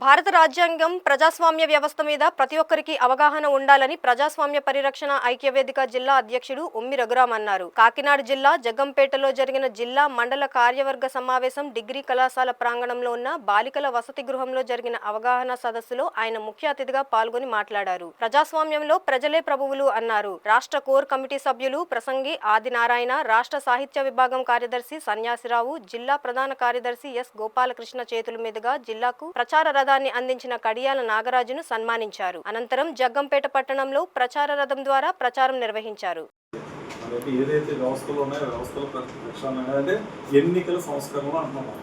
భారత రాజ్యాంగం ప్రజాస్వామ్య వ్యవస్థ మీద ప్రతి ఒక్కరికి అవగాహన ఉండాలని ప్రజాస్వామ్య పరిరక్షణ ఐక్యవేదిక జిల్లా అధ్యక్షుడు ఉమ్మి రఘురాం అన్నారు. కాకినాడ జిల్లా జగ్గంపేటలో జరిగిన జిల్లా మండల కార్యవర్గ సమావేశం డిగ్రీ కళాశాల ప్రాంగణంలో ఉన్న బాలికల వసతి గృహంలో జరిగిన అవగాహన సదస్సులో ఆయన ముఖ్య అతిథిగా పాల్గొని మాట్లాడారు. ప్రజాస్వామ్యంలో ప్రజలే ప్రభువులు అన్నారు. రాష్ట్ర కోర్ కమిటీ సభ్యులు ప్రసంగి ఆదినారాయణ, రాష్ట్ర సాహిత్య విభాగం కార్యదర్శి సన్యాసిరావు, జిల్లా ప్రధాన కార్యదర్శి ఎస్ గోపాలకృష్ణ చేతుల మీదుగా జిల్లాకు ప్రచార రథాన్ని అందించిన కడియాల నాగరాజును సన్మానించారు. అనంతరం జగ్గంపేట పట్టణంలో ప్రచార రథం ద్వారా ప్రచారం నిర్వహించారు. ఏదైతే వ్యవస్థలు ఉన్నాయో వ్యవస్థల అంటే ఎన్నికల సంస్కరణలు అంటున్నాం.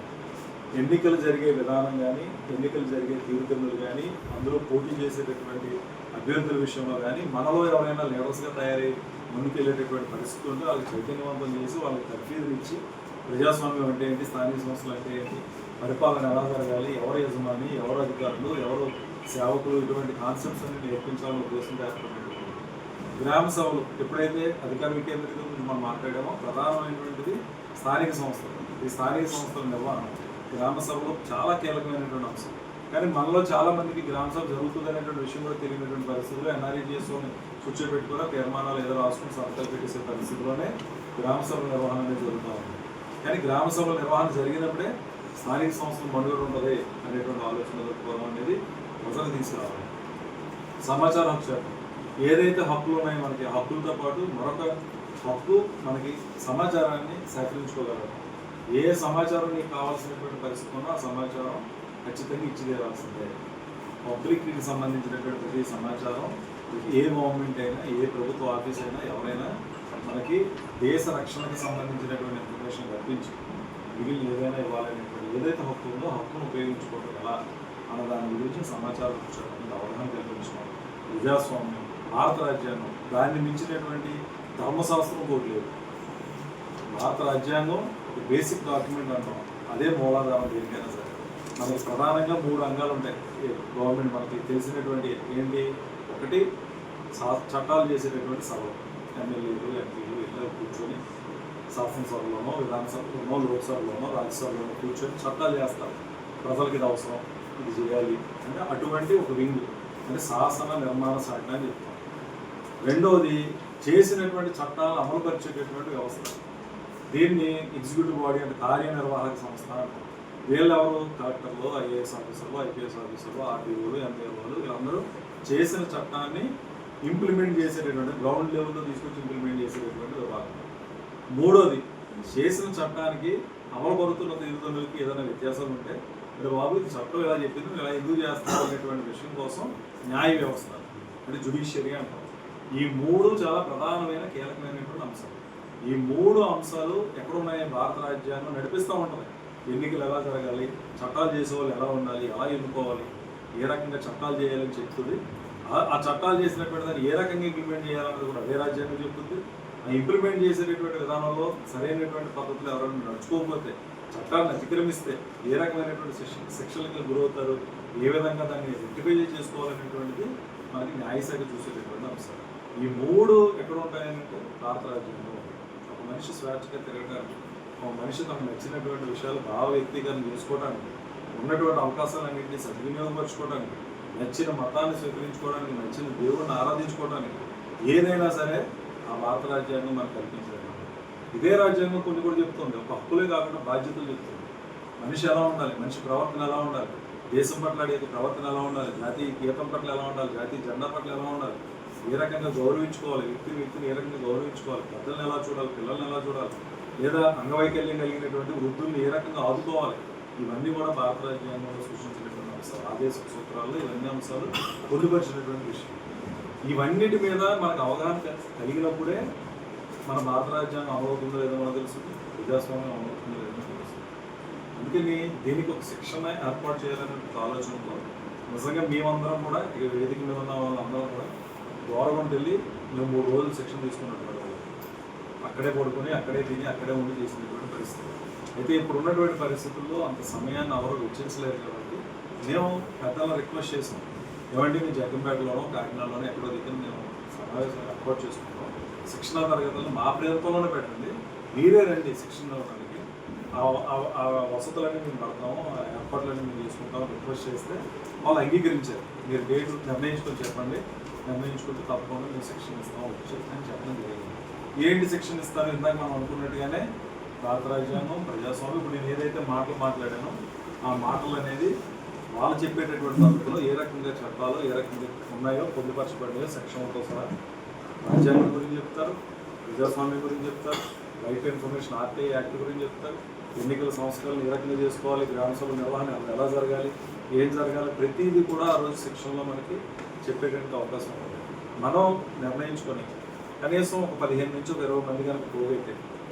ఎన్నికలు జరిగే విధానం కానీ, ఎన్నికలు జరిగే తీరుతెన్నులు కానీ, అందులో పోటీ చేసేటటువంటి అభ్యర్థుల విషయంలో కానీ మనలో ఎవరైనా లీడర్స్గా తయారై ముందుకెళ్ళేటటువంటి పరిస్థితి ఉంటే వాళ్ళకి చైతన్యవంతం చేసి వాళ్ళకి తర్ఫీదులు ఇచ్చి ప్రజాస్వామ్యం అంటే ఏంటి, స్థానిక సంస్థలు అంటే ఏంటి, పరిపాలన ఎలా జరగాలి, ఎవరు యజమాని, ఎవరు అధికారులు, ఎవరు సేవకులు, ఇటువంటి కాన్సెప్ట్స్ అన్ని నేర్పించాలని ఉద్దేశంతో ఏర్పడినటువంటి గ్రామ సభలు ఎప్పుడైతే అధికార వికేంద్రీకరణ గురించి మనం మాట్లాడామో ప్రధానమైనటువంటిది స్థానిక సంస్థలు. ఈ స్థానిక సంస్థల నిర్వహణ గ్రామ సభలో చాలా కీలకమైనటువంటి అంశం. కానీ మనలో చాలా మందికి గ్రామ సభ జరుగుతుంది అనేటువంటి విషయం కూడా తెలియనటువంటి పరిస్థితుల్లో ఎన్ఆర్ఈజీఎస్లోని కూర్చోబెట్టుకుని తీర్మానాలు ఏదో రాసుకుని సంతకాలు పెట్టేసే పరిస్థితుల్లోనే గ్రామ సభల నిర్వహణ అనేది జరుగుతూ ఉంది. కానీ గ్రామ సభల నిర్వహణ జరిగినప్పుడే స్థానిక సంస్థలు మనుగడ ఉంటుంది అనేటువంటి ఆలోచన దొరుకుకోవడం అనేది మొదలు తీసుకురావాలి. సమాచార హక్కు చట్టం ఏదైతే హక్కులు ఉన్నాయో మనకి హక్కులతో పాటు మరొక హక్కు మనకి సమాచారాన్ని సేకరించుకోగలరు. ఏ సమాచారం నీకు కావాల్సినటువంటి పరిస్థితి ఉన్నా ఆ సమాచారం ఖచ్చితంగా ఇచ్చి తీరాల్సిందే. పబ్లిక్కి సంబంధించినటువంటి ప్రతి సమాచారం ఏ గవర్నమెంట్ అయినా, ఏ ప్రభుత్వ ఆఫీస్ అయినా, ఎవరైనా మనకి దేశ రక్షణకు సంబంధించినటువంటి ఇన్ఫర్మేషన్ కల్పించి మిగిలిన ఏదైనా ఇవ్వాలనేటువంటి ఏదైతే హక్కు ఉందో హక్కును ఉపయోగించుకోవడం ఎలా అన్న దాని గురించి సమాచారం ఇచ్చడానికి అవగాహన కల్పించుకోవడం. ప్రజాస్వామ్యం, భారత రాజ్యాంగం, దాన్ని మించినటువంటి ధర్మశాస్త్రం కూడా లేదు. భారత రాజ్యాంగం ఒక బేసిక్ డాక్యుమెంట్ అంటాం, అదే మూలాధారం దేనికైనా సరే. మనకి ప్రధానంగా 3 అంగాలు ఉంటాయి. గవర్నమెంట్ మనకి తెలిసినటువంటి ఏంటి, ఒకటి చట్టాలు చేసేటటువంటి సభ, ఎమ్మెల్యేలు, ఎంపీలు ఇలా కూర్చొని శాసనసభలోనో, విధానసభలోనో, లోక్సభలోనో, రాజ్యసభలోనో కూర్చొని చట్టాలు చేస్తారు. ప్రజలకు ఇది అవసరం, ఇది చేయాలి అంటే అటువంటి ఒక వింగ్ అంటే శాసన నిర్మాణ శాఖ అని చెప్తాం. రెండవది చేసినటువంటి చట్టాలను అమలుపరిచేటటువంటి వ్యవస్థ, దీన్ని ఎగ్జిక్యూటివ్ బాడీ అంటే కార్యనిర్వాహక సంస్థ అంటారు. వీళ్ళెవరు కలెక్టర్లు, ఐఏఎస్ ఆఫీసర్లు, ఐపీఎస్ ఆఫీసర్లు, ఆర్టీఓలు, ఎంపీఓలు, వీళ్ళందరూ చేసిన చట్టాన్ని ఇంప్లిమెంట్ చేసేటటువంటి గ్రౌండ్ లెవెల్లో తీసుకొచ్చి ఇంప్లిమెంట్ చేసేటటువంటి విభాగం. మూడోది చేసిన చట్టానికి అమలు పడుతున్న తీరుతెన్నులకి ఏదైనా వ్యత్యాసాలు ఉంటే అంటే బాబు ఇది చట్టం ఎలా చెప్పింది ఇలా ఎందుకు చేస్తారు అనేటువంటి విషయం కోసం న్యాయ వ్యవస్థ అంటే జ్యుడిషియరీ అంటారు. ఈ 3 చాలా ప్రధానమైన కీలకమైనటువంటి అంశాలు. ఈ 3 అంశాలు ఎక్కడున్నాయి, భారత రాజ్యాంగం నడిపిస్తూ ఉంటుంది. ఎన్నికలు ఎలా జరగాలి, చట్టాలు చేసేవాళ్ళు ఎలా ఉండాలి, ఎలా ఎన్నుకోవాలి, ఏ రకంగా చట్టాలు చేయాలని చెప్తుంది. ఆ చట్టాలు చేసినటువంటి దాన్ని ఏ రకంగా ఇంప్లిమెంట్ చేయాలన్నది కూడా అదే రాజ్యాంగం చెప్తుంది. ఆ ఇంప్లిమెంట్ చేసేటటువంటి విధానంలో సరైనటువంటి పద్ధతులు ఎవరైనా నడుచుకోకపోతే, చట్టాలను అతిక్రమిస్తే ఏ రకమైనటువంటి శిక్షలకు గురవుతారు, ఏ విధంగా దాన్ని రెక్టిఫై చేసుకోవాలనేటువంటిది మనకి న్యాయశాఖ చూసేటటువంటి అంశాలు. ఈ 3 ఎక్కడ ఉంటాయంటే భారత రాజ్యాంగంలో ఒక మనిషి స్వేచ్ఛగా తిరగడానికి, ఒక మనిషి తనకు నచ్చినటువంటి విషయాలు భావ వ్యక్తీకరణ చేసుకోవడానికి, ఉన్నటువంటి అవకాశాలన్నింటినీ సద్వినియోగపరచుకోవడానికి, నచ్చిన మతాన్ని స్వీకరించుకోవడానికి, నచ్చిన దేవుడిని ఆరాధించుకోవడానికి ఏదైనా సరే ఆ భారత రాజ్యాంగం మనకు కల్పించలేదు. ఇదే రాజ్యాంగం కొన్ని కూడా చెప్తుంది, ఒక హక్కులే కాకుండా బాధ్యతలు చెప్తుంది. మనిషి ఎలా ఉండాలి, మనిషి ప్రవర్తన ఎలా ఉండాలి, దేశం పట్ల అడిగే ప్రవర్తన ఎలా ఉండాలి, జాతీయ గీతం పట్ల ఎలా ఉండాలి, జాతీయ జెండా పట్ల ఎలా ఉండాలి, ఏ రకంగా గౌరవించుకోవాలి, వ్యక్తిని ఏ రకంగా గౌరవించుకోవాలి, పెద్దలను ఎలా చూడాలి, పిల్లల్ని ఎలా చూడాలి, లేదా అంగవైకల్యం కలిగినటువంటి వృద్ధుల్ని ఏ రకంగా ఆదుకోవాలి, ఇవన్నీ కూడా భారత రాజ్యాంగంలో సూచించినటువంటి అంశాలు. ఆదేశ సూత్రాల్లో ఇవన్నీ అంశాలు పొందుపరిచినటువంటి విషయం. ఇవన్నిటి మీద మనకు అవగాహన కలిగినప్పుడే మన భారత రాజ్యాంగం అమలవుతుందో లేదో మనకు తెలుస్తుంది, ప్రజాస్వామ్యం అమలవుతుందో లేదో తెలుస్తుంది. అందుకని దీనికి ఒక శిక్షణ ఏర్పాటు చేయాలనే ఆలోచనతో నిజంగా మేమందరం కూడా ఇక వేదిక మీద ఉన్న వాళ్ళందరం కూడా గవర్నమెంట్ వెళ్ళి మేము 3 రోజులు శిక్షణ తీసుకున్నటువంటి అక్కడే పడుకొని, అక్కడే తిని, అక్కడే ఉండి చేసినటువంటి పరిస్థితి. అయితే ఇప్పుడు ఉన్నటువంటి పరిస్థితుల్లో అంత సమయాన్ని ఎవరు వెచ్చించలేరు కాబట్టి మేము పెద్దలను రిక్వెస్ట్ చేసాం, ఏమంటే మేము జగ్గంపేటలోనో, కాకినాడలోనో ఎక్కడో దగ్గర మేము సమావేశం ఏర్పాటు చేసుకుంటాం. శిక్షణా తరగతులను మా ప్రాంతంలోనే పెట్టండి, మీరే రండి శిక్షణ ఇవ్వడానికి. ఆ ఆ వసతులన్నీ మేము పడతాము, ఆ ఏర్పాట్లన్నీ మేము చేసుకుంటాము రిక్వెస్ట్ చేస్తే వాళ్ళు అంగీకరించారు. మీరు డేట్ నిర్ణయించుకొని చెప్పండి, నిర్ణయించుకుంటే తప్పకుండా మేము శిక్షణ ఇస్తాము అని చెప్పడం జరిగింది. ఏంటి శిక్షణ ఇస్తాను? ఇందాక మనం అనుకున్నట్టుగానే భారత రాజ్యాంగం, ప్రజాస్వామ్యం, ఇప్పుడు నేను ఏదైతే మాటలు మాట్లాడానో ఆ మాటలు అనేది వాళ్ళు చెప్పేటటువంటి పద్ధతిలో ఏ రకంగా చట్టాలో ఏ రకంగా ఉన్నాయో పొందుపరచబడినాయో సెక్షన్లతో సహా రాజ్యాంగం గురించి చెప్తారు, ప్రజాస్వామ్యం గురించి చెప్తారు, right to information RTI act గురించి చెప్తారు, ఎన్నికల సంస్కరణలు ఏ రకంగా చేసుకోవాలి, గ్రామ సభ నిర్వహణ ఎలా జరగాలి, ఏం జరగాలి, ప్రతిదీ కూడా ఆ రోజు శిక్షణలో మనకి చెప్పేటువంటి అవకాశం ఉంది. మనం నిర్ణయించుకొని కనీసం ఒక 15 నుంచి 20 మంది కనుక పోగైతే